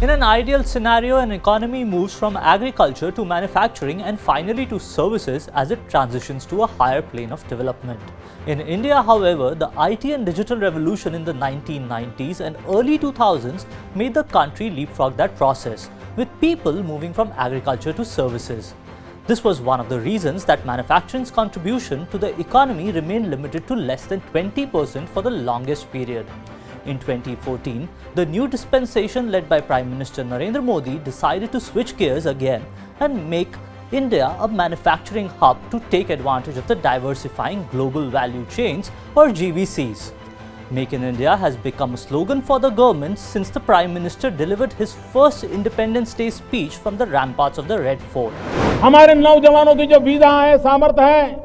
In an ideal scenario, an economy moves from agriculture to manufacturing and finally to services as it transitions to a higher plane of development. In India, however, the IT and digital revolution in the 1990s and early 2000s made the country leapfrog that process, with people moving from agriculture to services. This was one of the reasons that manufacturing's contribution to the economy remained limited to less than 20% for the longest period. In 2014, the new dispensation led by Prime Minister Narendra Modi decided to switch gears again and make India a manufacturing hub to take advantage of the diversifying global value chains or GVCs. Make in India has become a slogan for the government since the Prime Minister delivered his first Independence Day speech from the ramparts of the Red Fort. हमारे नौजवानों की जो विधा है, सामर्थ्य है,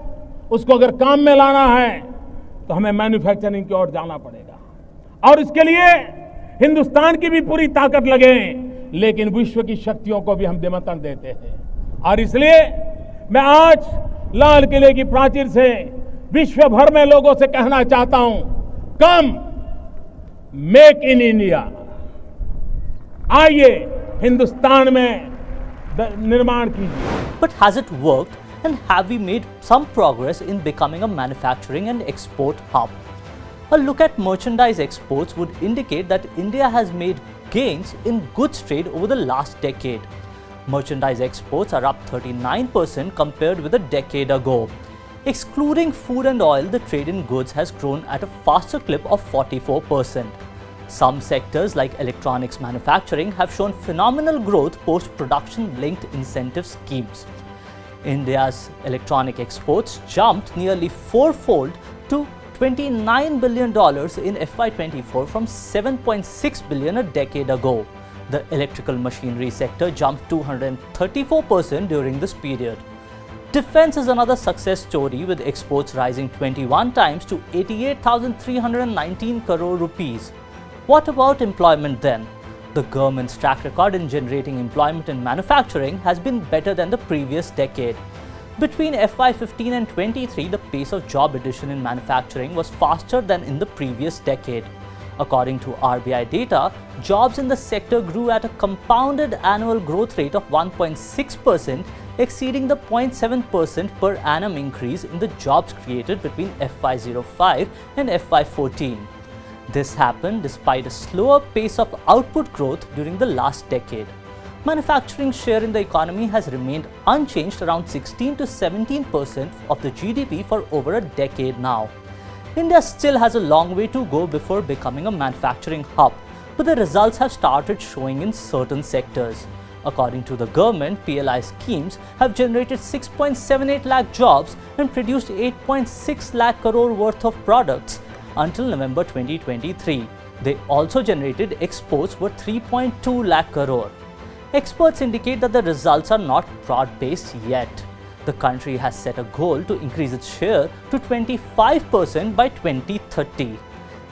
उसको अगर काम में लाना है तो हमें मैन्युफैक्चरिंग की ओर जाना पड़ेगा और इसके लिए हिंदुस्तान की भी पूरी ताकत लगे, लेकिन विश्व की शक्तियों को भी हम निमंत्रण देते हैं। और इसलिए मैं आज लाल किले की प्राचीर से विश्व भर में लोगों से कहना चाहता हूं, कम मेक इन इंडिया, आइए हिंदुस्तान में निर्माण कीजिए। But has it worked, and have we made some progress in becoming a manufacturing and export hub? A look at merchandise exports would indicate that India has made gains in goods trade over the last decade. Merchandise exports are up 39% compared with a decade ago. Excluding food and oil, the trade in goods has grown at a faster clip of 44%. Some sectors like electronics manufacturing have shown phenomenal growth post-production linked incentive schemes. India's electronic exports jumped nearly fourfold to $29 billion in FY24 from $7.6 billion a decade ago. The electrical machinery sector jumped 234% during this period. Defense is another success story, with exports rising 21 times to 88,319 crore rupees. What about employment then? The government's track record in generating employment in manufacturing has been better than the previous decade. Between FY15 and 23, the pace of job addition in manufacturing was faster than in the previous decade. According to RBI data, jobs in the sector grew at a compounded annual growth rate of 1.6%, exceeding the 0.7% per annum increase in the jobs created between FY05 and FY14. This happened despite a slower pace of output growth during the last decade. Manufacturing's share in the economy has remained unchanged around 16 to 17% of the GDP for over a decade now. India still has a long way to go before becoming a manufacturing hub, but the results have started showing in certain sectors. According to the government, PLI schemes have generated 6.78 lakh jobs and produced 8.6 lakh crore worth of products until November 2023. They also generated exports worth 3.2 lakh crore. Experts indicate that the results are not broad-based yet. The country has set a goal to increase its share to 25% by 2030,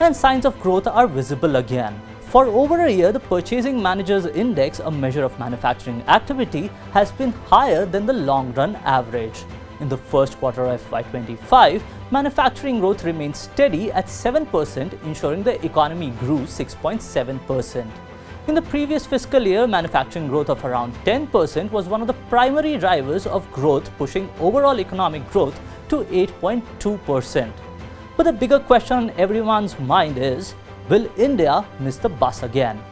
and signs of growth are visible again. For over a year, the Purchasing Managers Index, a measure of manufacturing activity, has been higher than the long-run average. In the first quarter of FY25, manufacturing growth remained steady at 7%, ensuring the economy grew 6.7%. In the previous fiscal year, manufacturing growth of around 10% was one of the primary drivers of growth, pushing overall economic growth to 8.2%. But the bigger question on everyone's mind is, will India miss the bus again?